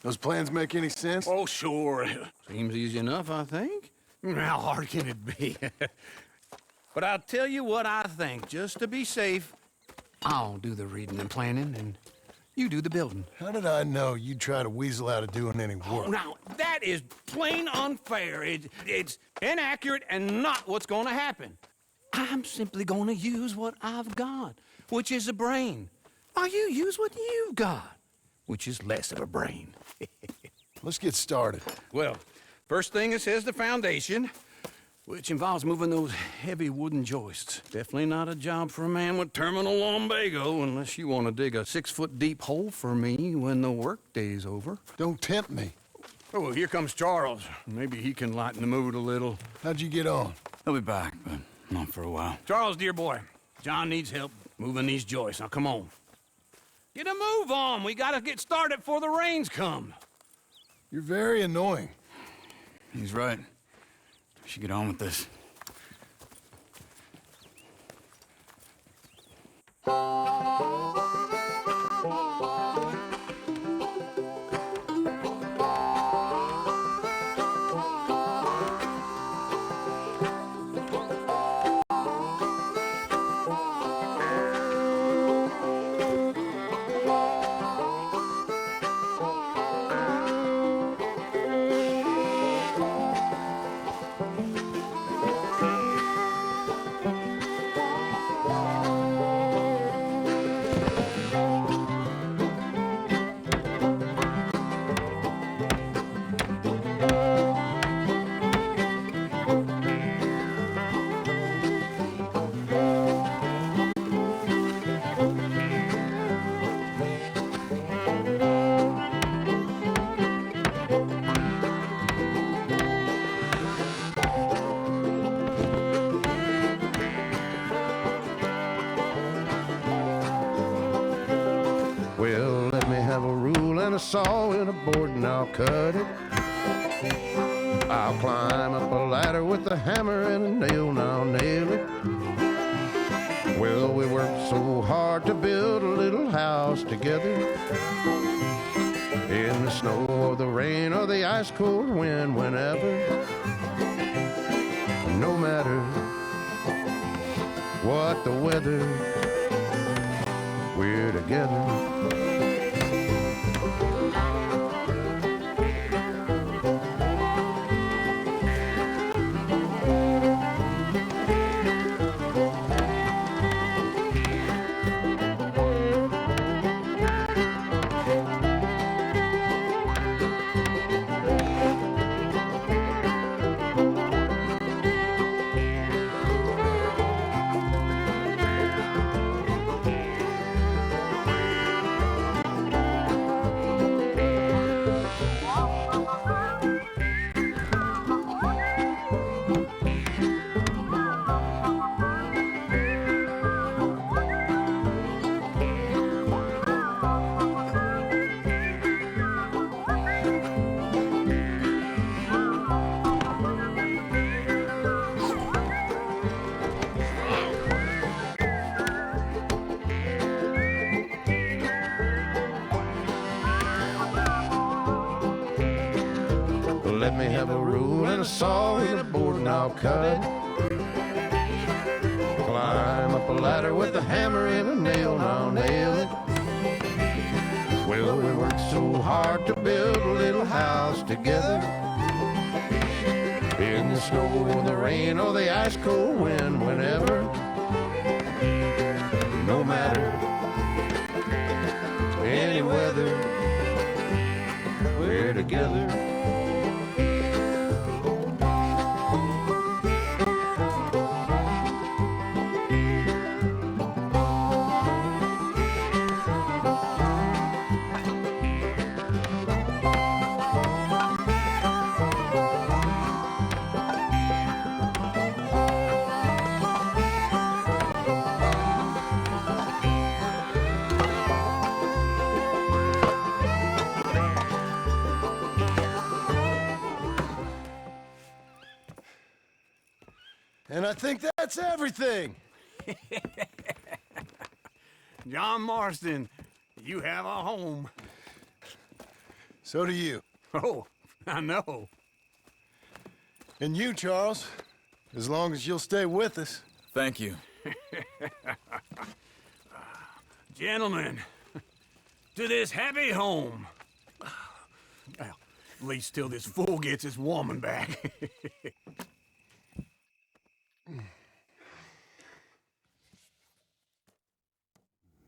Those plans make any sense? Oh, sure. Seems easy enough, I think. How hard can it be? But I'll tell you what I think, just to be safe. I'll do the reading and planning, and you do the building. How did I know you'd try to weasel out of doing any work? Oh, now, that is plain unfair. It's inaccurate and not what's going to happen. I'm simply going to use what I've got, which is a brain. While you use what you've got, which is less of a brain. Let's get started. Well, first thing it says the foundation, which involves moving those heavy wooden joists. Definitely not a job for a man with terminal lumbago unless you want to dig a 6-foot deep hole for me when the workday's over. Don't tempt me. Oh, here comes Charles. Maybe he can lighten the mood a little. How'd you get on? He'll be back, but not for a while. Charles, dear boy, John needs help moving these joists. Now, come on. Get a move on. We gotta get started before the rains come. You're very annoying. He's right. We should get on with this. Well, let me have a rule and a saw and a board and I'll cut it. I'll climb up a ladder with a hammer and a nail and I'll nail it. Well, we worked so hard to build a little house together. In the snow or the rain or the ice cold wind, whenever. No matter what the weather, we're together. Let me have a rule and a saw and a board and I'll cut. Climb up a ladder with a hammer and a nail and I'll nail it. Well, we worked so hard to build a little house together. In the snow or the rain or the ice cold wind, whenever. No matter any weather, we're together. And I think that's everything. John Marston, you have a home. So do you. Oh, I know. And you, Charles. As long as you'll stay with us. Thank you. Gentlemen, to this happy home. Well, at least till this fool gets his woman back.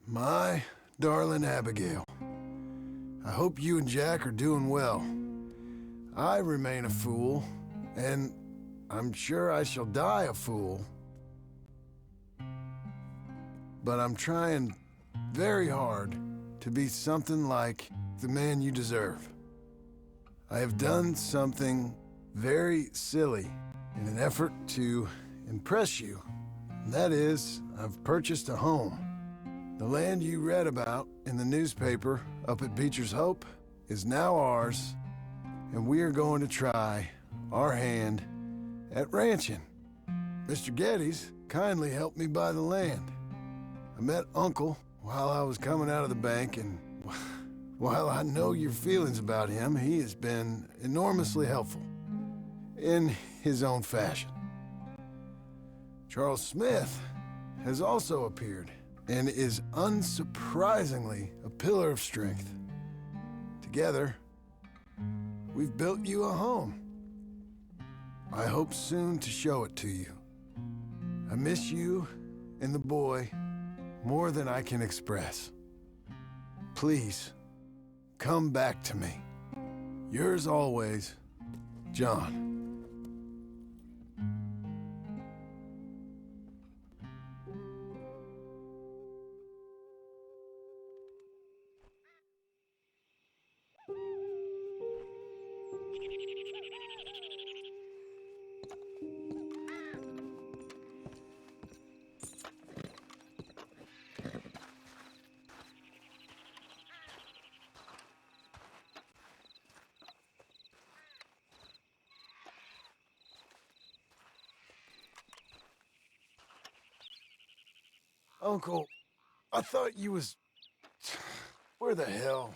My darling Abigail, I hope you and Jack are doing well. I remain a fool, and I'm sure I shall die a fool. But I'm trying very hard to be something like the man you deserve. I have done something very silly in an effort to impress you. And that is, I've purchased a home. The land you read about in the newspaper up at Beecher's Hope is now ours, and we are going to try our hand at ranching. Mr. Geddes kindly helped me buy the land. I met Uncle while I was coming out of the bank, and while I know your feelings about him, he has been enormously helpful in his own fashion. Charles Smith has also appeared and is unsurprisingly a pillar of strength. Together, we've built you a home. I hope soon to show it to you. I miss you and the boy more than I can express. Please, come back to me. Yours always, John. Uncle, I thought you was... Where the hell?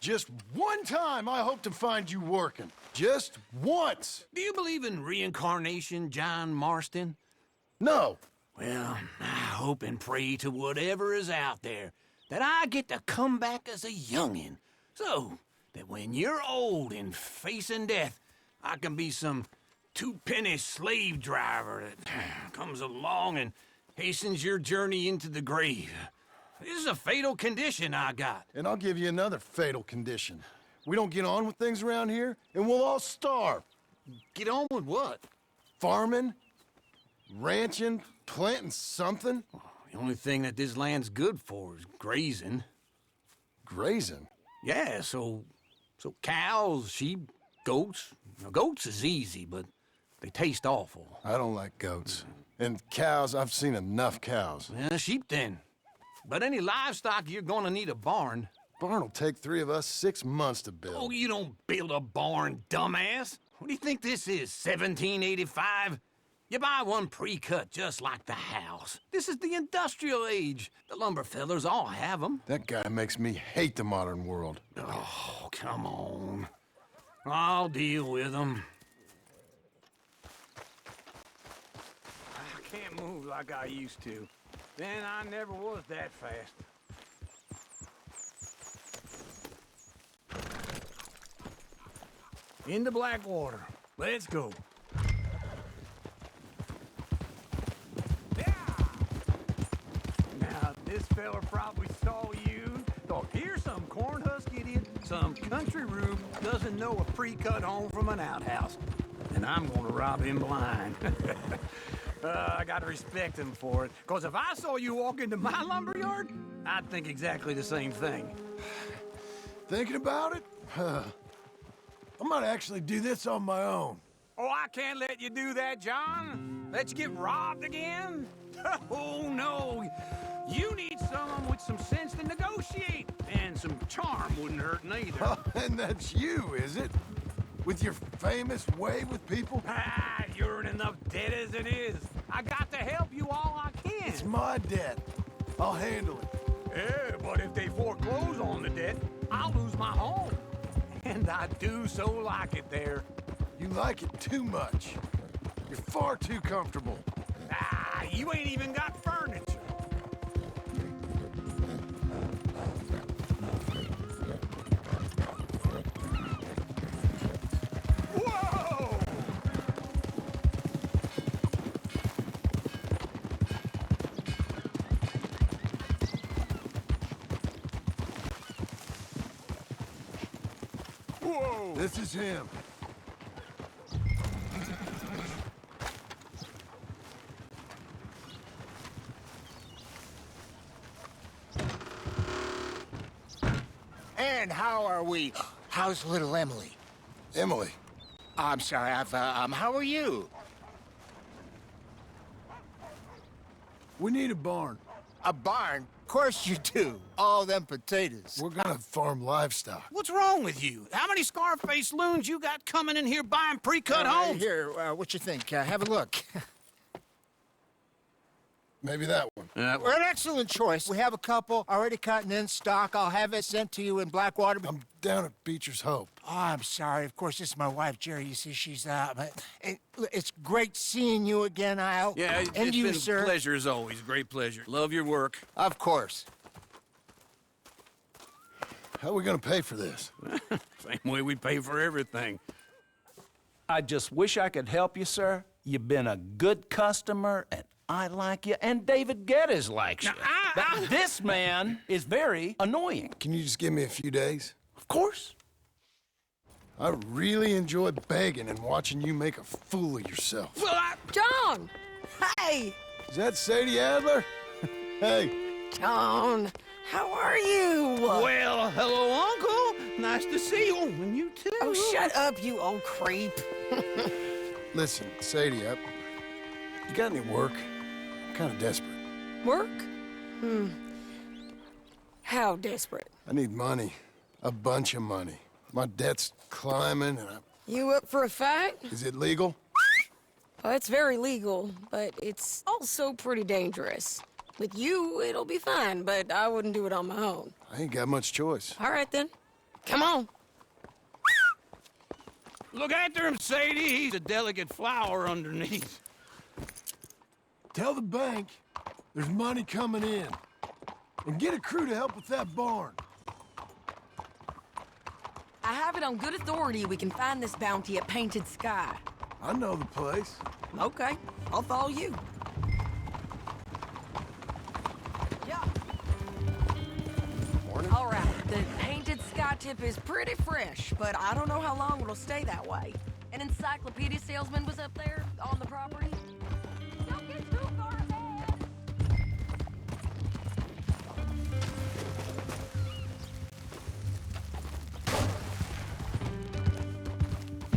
Just one time I hope to find you working. Just once. Do you believe in reincarnation, John Marston? No. Well, I hope and pray to whatever is out there that I get to come back as a youngin', so that when you're old and facing death, I can be some two-penny slave driver that comes along and hastens your journey into the grave. This is a fatal condition I got. And I'll give you another fatal condition. We don't get on with things around here, and we'll all starve. Get on with what? Farming, ranching, planting something. The only thing that this land's good for is grazing. Grazing. Yeah, so cows, sheep, goats. Now, goats is easy, but they taste awful. I don't like goats. And cows, I've seen enough cows. Sheep then. But any livestock, you're gonna need a barn. Barn will take 3 of us 6 months to build. Oh, you don't build a barn, dumbass. What do you think this is, 1785? You buy one pre-cut just like the house. This is the industrial age. The lumber fellers all have them. That guy makes me hate the modern world. Oh, come on. I'll deal with them. I can't move like I used to. Then I never was that fast. Into Blackwater. Let's go. Yeah! Now, this fella probably saw you. Thought, here's some cornhusk idiot, some country rube doesn't know a pre-cut home from an outhouse. And I'm gonna rob him blind. I gotta respect him for it. Cause if I saw you walk into my lumberyard, I'd think exactly the same thing. Thinking about it? I might actually do this on my own. Oh, I can't let you do that, John. Let you get robbed again? Oh, no. You need someone with some sense to negotiate. And some charm wouldn't hurt neither. And that's you, is it? With your famous way with people? Ah, you're in enough debt as it is. I got to help you all I can. It's my debt. I'll handle it. Yeah, but if they foreclose on the debt, I'll lose my home. And I do so like it there. You like it too much. You're far too comfortable. Ah, you ain't even got furniture. Whoa! Whoa! This is him. And how are we? How's little Emily? Emily. I'm sorry, how are you? We need a barn. A barn? Of course you do. All them potatoes. We're gonna farm livestock. What's wrong with you? How many Scarface loons you got coming in here buying pre-cut homes? Here, what you think? Have a look. Maybe that one. We're an excellent choice. We have a couple already cut and in stock. I'll have it sent to you in Blackwater. I'm down at Beecher's Hope. Oh, I'm sorry. Of course, this is my wife, Jerry. You see, she's it's great seeing you again, Al. Yeah, and it's you, been sir. a pleasure as always. Great pleasure. Love your work. Of course. How are we gonna pay for this? Same way we pay for everything. I just wish I could help you, sir. You've been a good customer, and I like you, and David Geddes likes you. Now, This man is very annoying. Can you just give me a few days? Of course. I really enjoy begging and watching you make a fool of yourself. Well, John! Hey! Is that Sadie Adler? Hey, John, how are you? well, hello, Uncle. Nice to see you. Oh, and you too. Oh, shut up, you old creep. listen, Sadie, you got any work? I'm kind of desperate. Work? How desperate? I need money. A bunch of money. My debt's climbing, and You up for a fight? is it legal? Well, it's very legal, but it's also pretty dangerous. With you, it'll be fine, but I wouldn't do it on my own. I ain't got much choice. All right, then. Come on. Look after him, Sadie. He's a delicate flower underneath. Tell the bank there's money coming in. And get a crew to help with that barn. I have it on good authority we can find this bounty at Painted Sky. I know the place. Okay, I'll follow you. Yeah. All right, the Painted Sky tip is pretty fresh, but I don't know how long it'll stay that way. An encyclopedia salesman was up there on the property. Don't get too far ahead.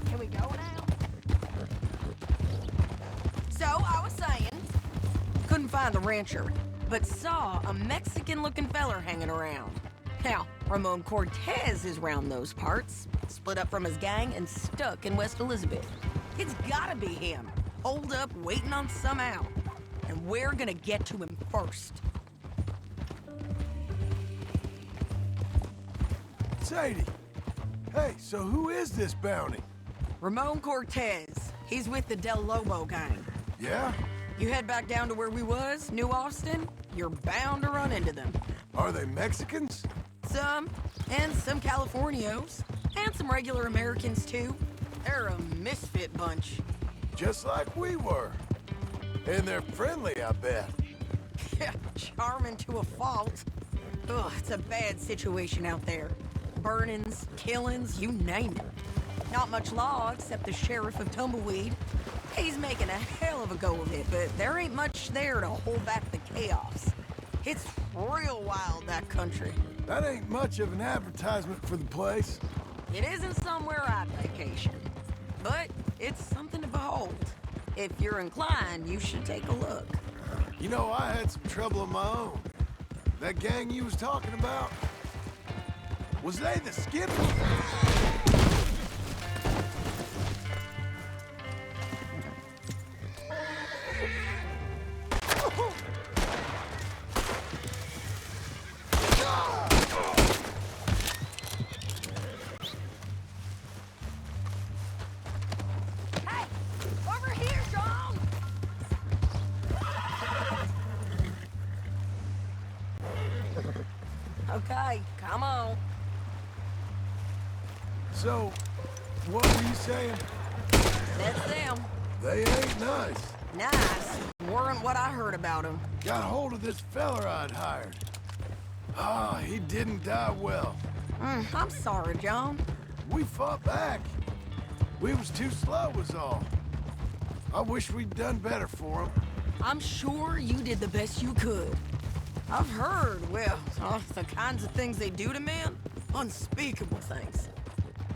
Can we go now? So, I was saying, couldn't find the rancher, but saw a Mexican-looking feller hanging around. Now, Ramon Cortez is round those parts, split up from his gang and stuck in West Elizabeth. It's gotta be him, holed up, waiting on some out. And we're gonna get to him first. Sadie. Hey, so who is this bounty? Ramon Cortez, he's with the Del Lobo gang. Yeah? You head back down to where we was, New Austin, you're bound to run into them. Are they Mexicans? Some, and some Californios, and some regular Americans too. They're a misfit bunch. Just like we were. And they're friendly, I bet. Charming to a fault. Ugh, it's a bad situation out there. Burnings, killings, you name it. Not much law except the sheriff of Tumbleweed. He's making a hell of a go of it, but there ain't much there to hold back the chaos. It's real wild, that country. That ain't much of an advertisement for the place. It isn't somewhere I'd vacation, but it's something to behold. If you're inclined, you should take a look. You know, I had some trouble of my own. That gang you was talking about, was they the Skips? Hey, over here, John! Okay, come on. So, what were you saying? That's them. They ain't nice. Nice. Weren't what I heard about them. Got hold of this feller I'd hired. Ah, he didn't die well. I'm sorry, John. We fought back. We was too slow was all. I wish we'd done better for him. I'm sure you did the best you could. I've heard, well, the kinds of things they do to men. Unspeakable things.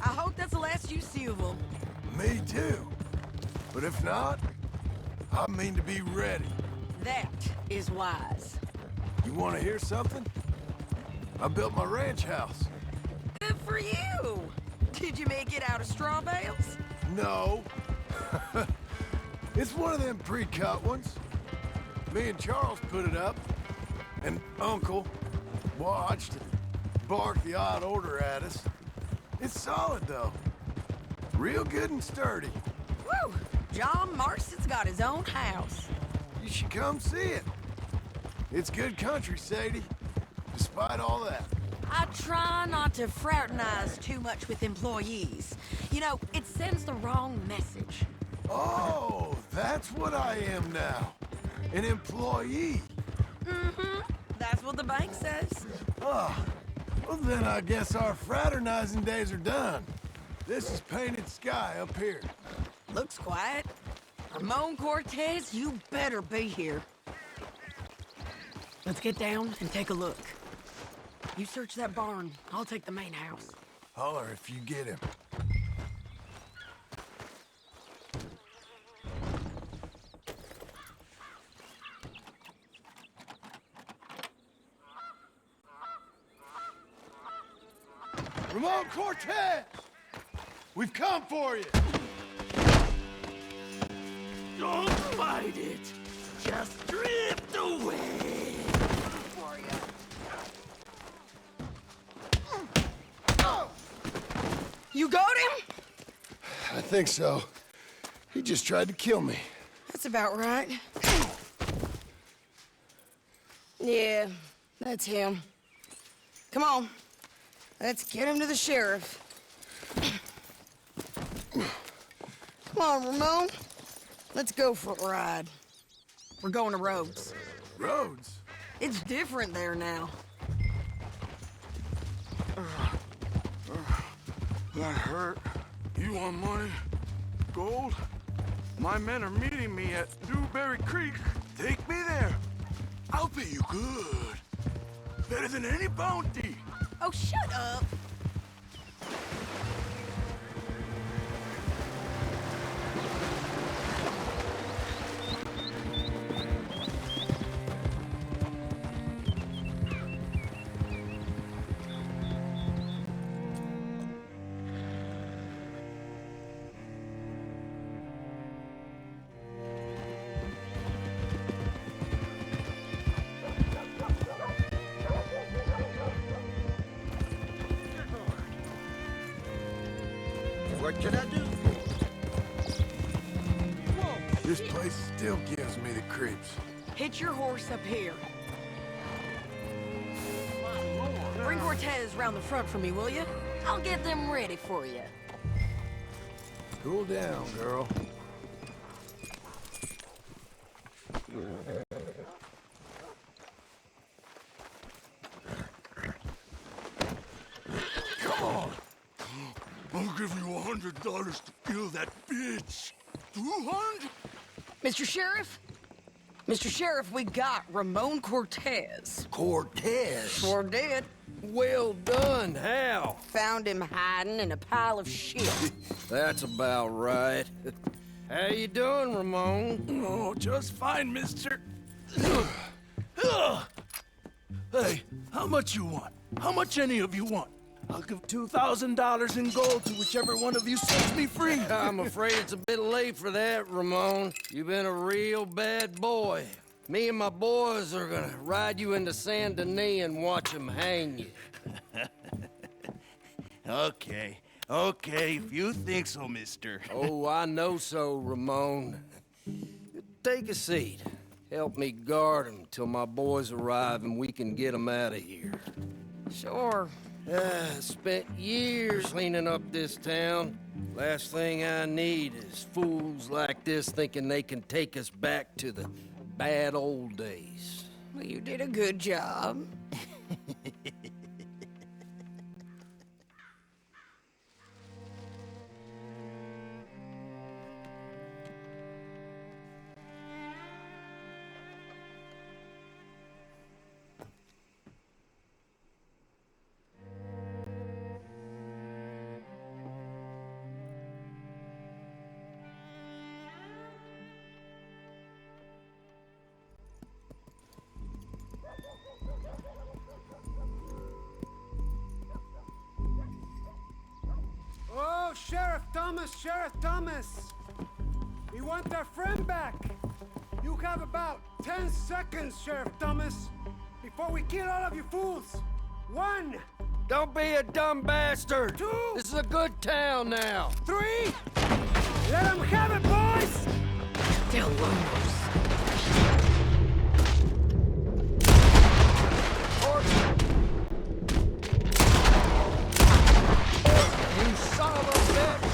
I hope that's the last you see of them. Me too. But if not, I mean to be ready. That is wise. You want to hear something? I built my ranch house. Good for you! Did you make it out of straw bales? No. It's one of them pre-cut ones. Me and Charles put it up, and Uncle watched and barked the odd order at us. It's solid, though. Real good and sturdy. Woo! John Marston's got his own house. You should come see it. It's good country, Sadie, despite all that. I try not to fraternize too much with employees. You know, it sends the wrong message. Oh, that's what I am now. An employee. Mm-hmm. That's what the bank says. Ah, well then I guess our fraternizing days are done. This is painted sky up here. Looks quiet. Ramon Cortez, you better be here. Let's get down and take a look. You search that barn. I'll take the main house. Holler if you get him. Ramon Cortez! We've come for you! Don't fight it. Just drift away. You got him? I think so. He just tried to kill me. That's about right. Yeah, that's him. Come on. Let's get him to the sheriff. Come on, Ramon. Let's go for a ride. We're going to Rhodes. Rhodes? It's different there now. That hurt. You want money? Gold? My men are meeting me at Dewberry Creek. Take me there. I'll pay you good. Better than any bounty. Oh, shut up. What should I do? This place still gives me the creeps. Hitch your horse up here. Bring Cortez round the front for me, will you? I'll get them ready for you. Cool down, girl. Come on. I'll give you $100 to kill that bitch. 200? Mr. Sheriff? Mr. Sheriff, we got Ramon Cortez. Cortez? Sure did. Well done, how? Found him hiding in a pile of shit. That's about right. How you doing, Ramon? Oh, just fine, mister. Hey, how much you want? How much any of you want? I'll give $2,000 in gold to whichever one of you sets me free. I'm afraid it's a bit late for that, Ramon. You've been a real bad boy. Me and my boys are gonna ride you into Saint Denis and watch them hang you. Okay, if you think so, mister. Oh, I know so, Ramon. Take a seat. Help me guard them till my boys arrive and we can get them out of here. Sure. Spent years cleaning up this town. Last thing I need is fools like this thinking they can take us back to the bad old days. Well, you did a good job. Oh, Sheriff Thomas! We want our friend back! You have about 10 seconds, Sheriff Thomas, before we kill all of you fools! 1! Don't be a dumb bastard! 2! This is a good town now! 3! Let them have it, boys! Del Lomos. You son of a bitch!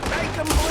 Make 'em bleed!